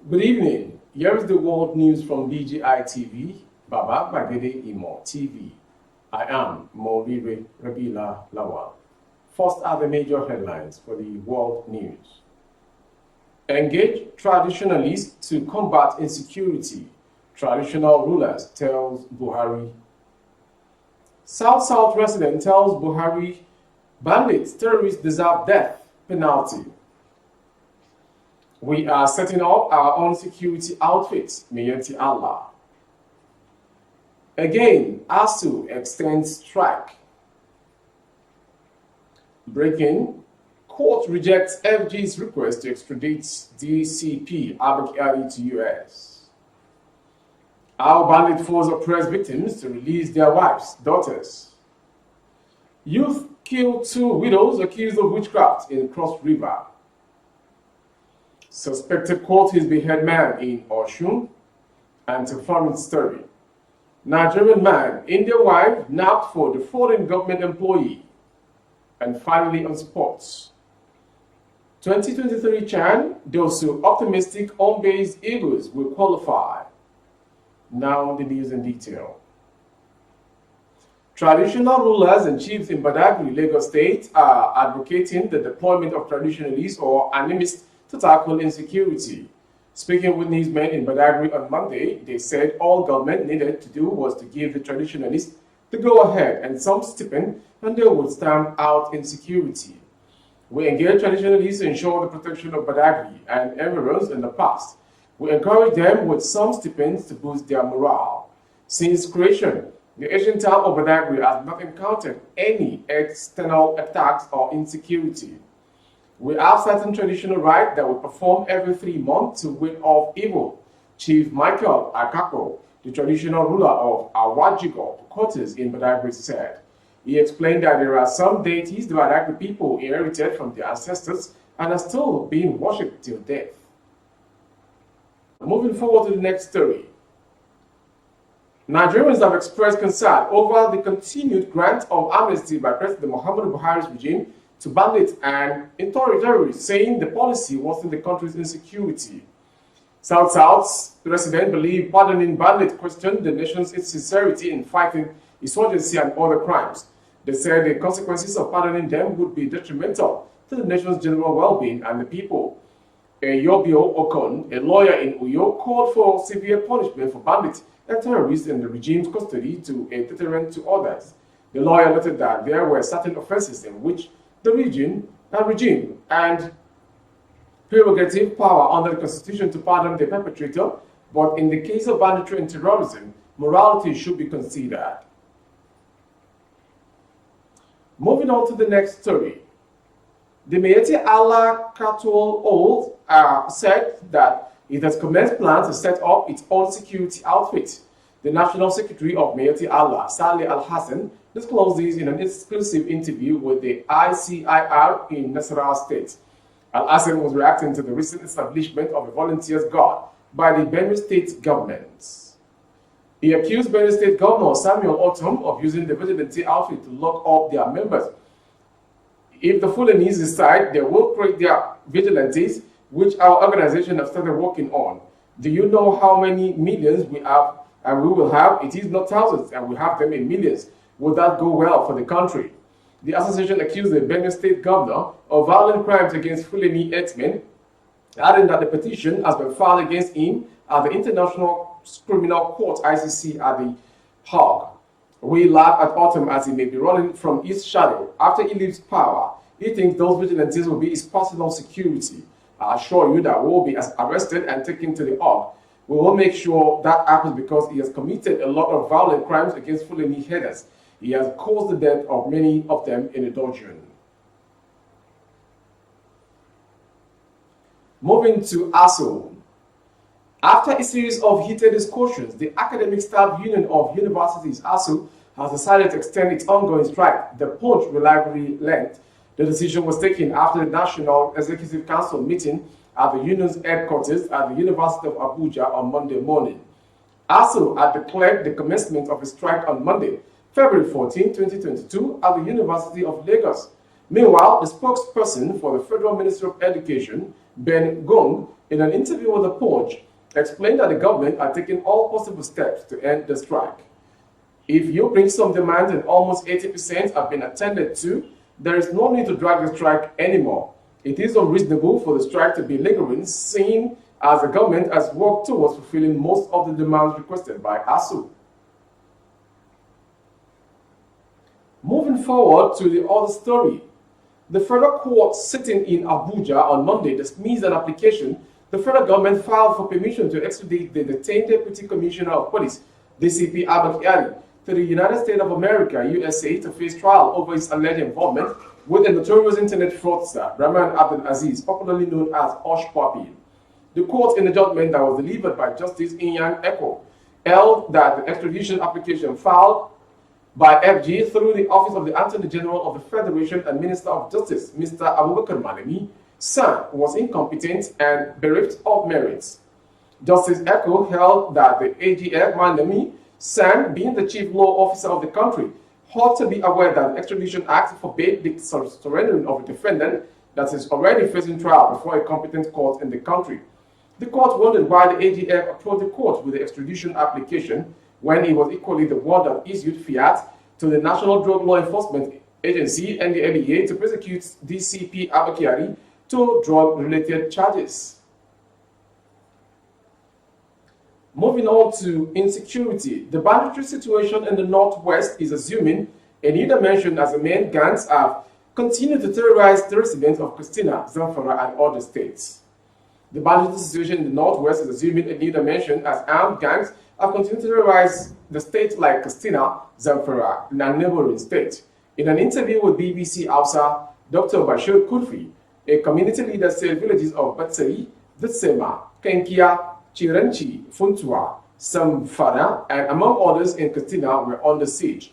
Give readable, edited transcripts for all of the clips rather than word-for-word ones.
Good evening. Here is the world news from BGI TV, Baba Bagede Imo TV. I am Morire Rabila Lawal. First are the major headlines for the world news. Engage traditionalists to combat insecurity. Traditional rulers tells Buhari. South resident tells Buhari bandits, terrorists deserve death penalty. We are setting up our own security outfits, Miyetti Allah. Again, ASU extends strike. Breaking, court rejects FG's request to extradite DCP Abak to US. Our bandit foes oppress victims to release their wives, daughters. Youth kill 2 widows accused of witchcraft in Cross River. Suspected caught his behead man in Oshun. And to foreign story. Nigerian man, Indian wife nabbed for the foreign government employee. And finally on sports. 2023 Chan, those who optimistic home-based Eagles will qualify. Now the news in detail. Traditional rulers and chiefs in Badagry, Lagos State are advocating the deployment of traditionalists or animists to tackle insecurity. Speaking with newsmen in Badagry on Monday, they said all government needed to do was to give the traditionalists the go-ahead and some stipend, and they would stamp out insecurity. We engaged traditionalists to ensure the protection of Badagry and environs in the past. We encourage them with some stipends to boost their morale. Since creation, the ancient town of Badagry has not encountered any external attacks or insecurity. We have certain traditional rites that we perform every 3 months to ward off evil. Chief Michael Akako, the traditional ruler of Awajigo quarters in Badagry, said. He explained that there are some deities the Badagry people inherited from their ancestors and are still being worshipped till death. Moving forward to the next story. Nigerians have expressed concern over the continued grant of amnesty by President Muhammadu Buhari's regime to bandits and terrorists, saying the policy worsened the country's insecurity. South's resident believe pardoning bandits questioned the nation's sincerity in fighting insurgency and other crimes. They said the consequences of pardoning them would be detrimental to the nation's general well-being and the people. Yobio Okon, a lawyer in Uyo, called for severe punishment for bandits and terrorists in the regime's custody to a deterrent to others. The lawyer noted that there were certain offenses in which the regime and prerogative power under the Constitution to pardon the perpetrator, but in the case of banditry and terrorism, morality should be considered. Moving on to the next story. The Miyetti Allah Cattle Oath said that it has commenced plans to set up its own security outfit. The National Secretary of Miyetti Allah, Saleh Al-Hassan, disclosed this in an exclusive interview with the ICIR in Nasarawa State. Al-Hassan was reacting to the recent establishment of a volunteers guard by the Benin State government. He accused Benin State Governor Samuel Otom of using the vigilante outfit to lock up their members. If the Fulanese decide, they will create their vigilantes, which our organization has started working on. Do you know how many millions we have and we will have? It is not thousands, and we have them in millions. Would that go well for the country? The association accused the Benin State governor of violent crimes against Fulani herdsmen, adding that the petition has been filed against him at the International Criminal Court (ICC) at The Hague. We laugh at Autumn as he may be running from his shadow after he leaves power. He thinks those vigilantes will be his personal security. I assure you that we will be arrested and taken to the Hague. We will make sure that happens because he has committed a lot of violent crimes against Fulani herders. He has caused the death of many of them in a dungeon. Moving to ASU. After a series of heated discussions, the Academic Staff Union of Universities, ASU, has decided to extend its ongoing strike. The punch reliably length. The decision was taken after the National Executive Council meeting at the union's headquarters at the University of Abuja on Monday morning. ASU had declared the commencement of a strike on Monday, February 14, 2022, at the University of Lagos. Meanwhile, the spokesperson for the Federal Ministry of Education, Ben Gong, in an interview with The Punch, explained that the government are taking all possible steps to end the strike. If you bring some demands and almost 80% have been attended to, there is no need to drag the strike anymore. It is unreasonable for the strike to be lingering, seeing as the government has worked towards fulfilling most of the demands requested by ASU. Moving forward to the other story, the federal court sitting in Abuja on Monday dismissed an application the federal government filed for permission to extradite the detained Deputy Commissioner of Police, DCP Miyetti, to the United States of America, USA, to face trial over his alleged involvement with the notorious internet fraudster, Rahman Abdul Aziz, popularly known as Hush Puppy. The court, in a judgment that was delivered by Justice Inyang Eko, held that the extradition application filed by FG through the Office of the Attorney General of the Federation and Minister of Justice, Mr. Abubakar Malami, son, was incompetent and bereft of merits. Justice Eko held that the AGF Malami, son, being the chief law officer of the country, ought to be aware that the Extradition Act forbade the surrendering of a defendant that is already facing trial before a competent court in the country. The court wondered why the AGF approached the court with the extradition application when he was equally the one that issued fiat to the National Drug Law Enforcement Agency and the NDLEA to prosecute DCP Miyetti to drug-related charges. Moving on to insecurity, the banditry situation in the Northwest is assuming a new dimension as the main gangs have continued to terrorize the residents of Katsina, Zamfara, and other states. The banditry situation in the Northwest is assuming a new dimension as armed gangs have continued to terrorize the states like Katsina, Zamfara, and neighboring states. In an interview with BBC Hausa, Dr. Bashir Kurfi, a community leader, said villages of Batsari, Vitsema, Kenkia, Chiranchi, Funtua, Samfara, and among others in Katsina were under siege.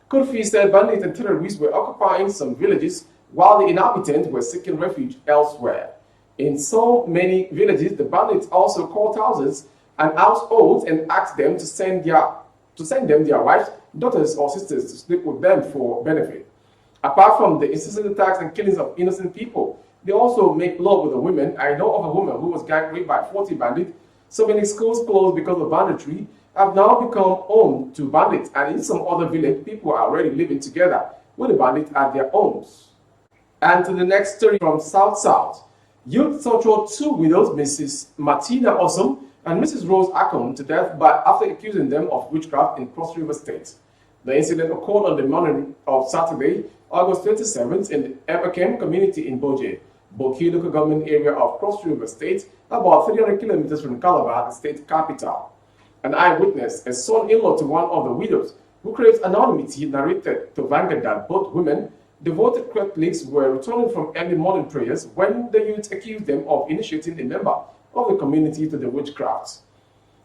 Kurfi said bandits and terrorists were occupying some villages while the inhabitants were seeking refuge elsewhere. In so many villages, the bandits also called houses and households and asked them to send them their wives, daughters, or sisters to sleep with them for benefit. Apart from the incessant attacks and killings of innocent people, they also make love with the women. I know of a woman who was gang raped by 40 bandits. So many schools closed because of banditry have now become home to bandits, and in some other village, people are already living together with the bandits at their homes. And to the next story from South. Youth tortured two widows, Mrs. Martina Awesome and Mrs. Rose Akon, to death after accusing them of witchcraft in Cross River State. The incident occurred on the morning of Saturday, August 27th, in the Ebakem community in Boje, Boki local government area of Cross River State, about 300 kilometers from Calabar, the state capital. An eyewitness, a son-in-law to one of the widows, who craves anonymity, narrated to Vanguard that both women, devoted Catholics, were returning from early morning prayers when the youth accused them of initiating a member of the community to the witchcraft.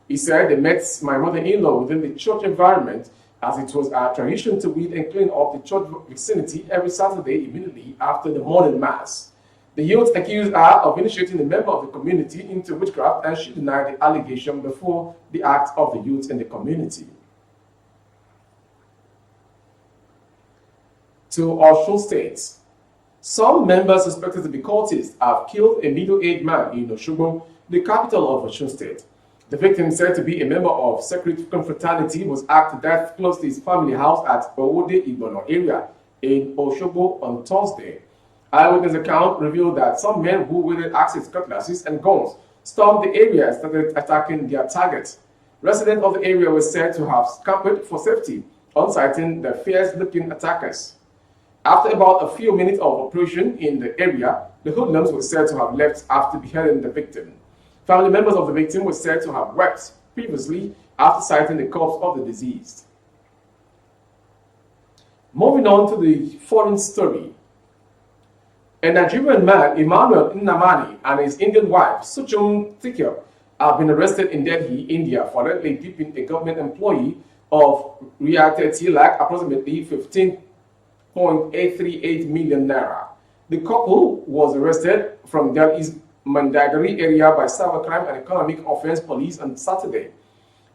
He said they met my mother-in-law within the church environment, as it was our tradition to weed and clean up the church vicinity every Saturday immediately after the morning mass. The youth accused her of initiating a member of the community into witchcraft, and she denied the allegation before the act of the youth in the community. To Osun State. Some members suspected to be cultists have killed a middle-aged man in Osogbo, the capital of Osun State. The victim, said to be a member of Secret Confraternity, was hacked to death close to his family house at Owode Igbono area in Osogbo on Thursday. Eyewitness account revealed that some men who wielded axes, cutlasses, and guns stormed the area and started attacking their targets. Residents of the area were said to have scampered for safety on sighting the fierce-looking attackers. After about a few minutes of operation in the area, the hoodlums were said to have left after beheading the victim. Family members of the victim were said to have wept previously after sighting the corpse of the deceased. Moving on to the foreign story. A Nigerian man, Emmanuel Nnamani, and his Indian wife, Suchum Tikir, have been arrested in Delhi, India, for allegedly duping a government employee of Riyadh 30 lakh, approximately 15.838 million naira. The couple was arrested from Delhi's Mandagari area by Cybercrime and Economic Offense Police on Saturday.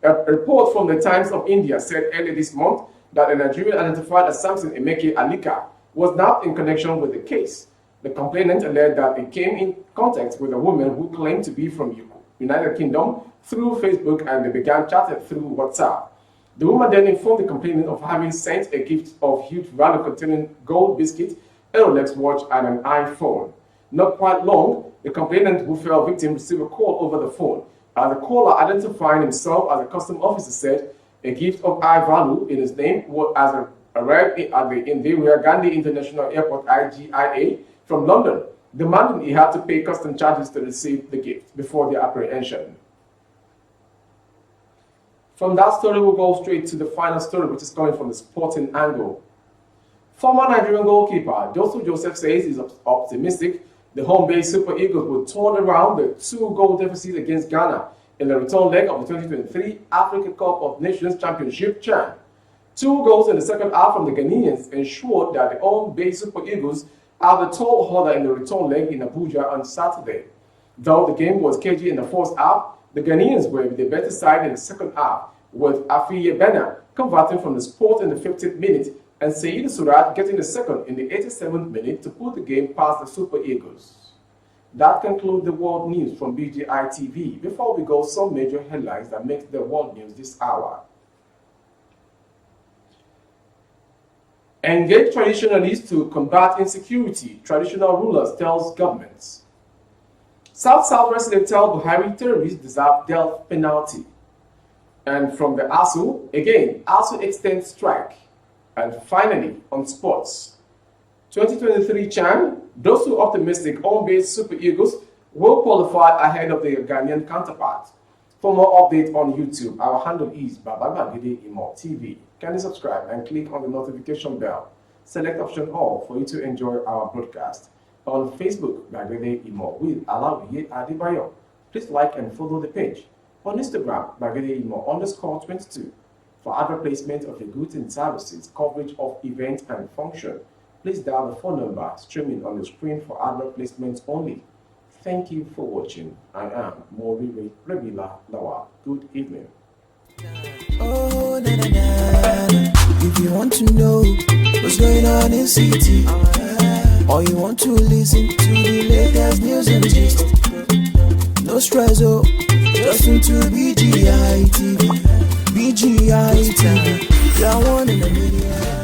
A report from the Times of India said earlier this month that a Nigerian identified as Samson Emeke Alika was nabbed in connection with the case. The complainant alleged that they came in contact with a woman who claimed to be from United Kingdom through Facebook, and they began chatting through WhatsApp. The woman then informed the complainant of having sent a gift of huge value containing gold biscuit, a Rolex watch, and an iPhone. Not quite long, the complainant who fell victim received a call over the phone. The caller, identifying himself as a customs officer, said a gift of high value in his name as arrived at the Indira Gandhi International Airport IGIA from London, demanding he had to pay custom charges to receive the gift before the apprehension. From that story, we'll go straight to the final story, which is coming from the sporting angle. Former Nigerian goalkeeper Joseph says he's optimistic the home-based Super Eagles will turn around the 2-goal deficit against Ghana in the return leg of the 2023 Africa Cup of Nations Championship CHAN. 2 goals in the second half from the Ghanaians ensured that the home-based Super Eagles are the tall order in the return leg in Abuja on Saturday. Though the game was cagey in the first half, the Ghanaians were the better side in the second half, with Afiye Benin converting from the spot in the 50th minute and Seid Surat getting the second in the 87th minute to put the game past the Super Eagles. That concludes the world news from BGI TV. Before we go, some major headlines that make the world news this hour. Engage traditionalists to combat insecurity, traditional rulers tells governments. South residents tell Buhari terrorists deserve death penalty. And from the ASU, again, ASU extends strike. And finally, on sports, 2023 CHAN, those who are optimistic home-based Super Eagles will qualify ahead of their Ghanaian counterparts. For more updates on YouTube, our handle is Babagide Imo TV. Kindly subscribe and click on the notification bell. Select option all for you to enjoy our broadcast. On Facebook, Bagede Imo with Alawiye Adebayo. Please like and follow the page. On Instagram, Bagede Imo _22. For advertisement of your goods and services, coverage of events and function, please dial the phone number streaming on the screen for advert placements only. Thank you for watching. I am Mori Regular Lawa. Good evening. Oh, na, na, na. If you want to know what's going on in city, or you want to listen to the latest news and gist, no stress, oh, just tune to BGI TV. BGI TV, you're one in a million.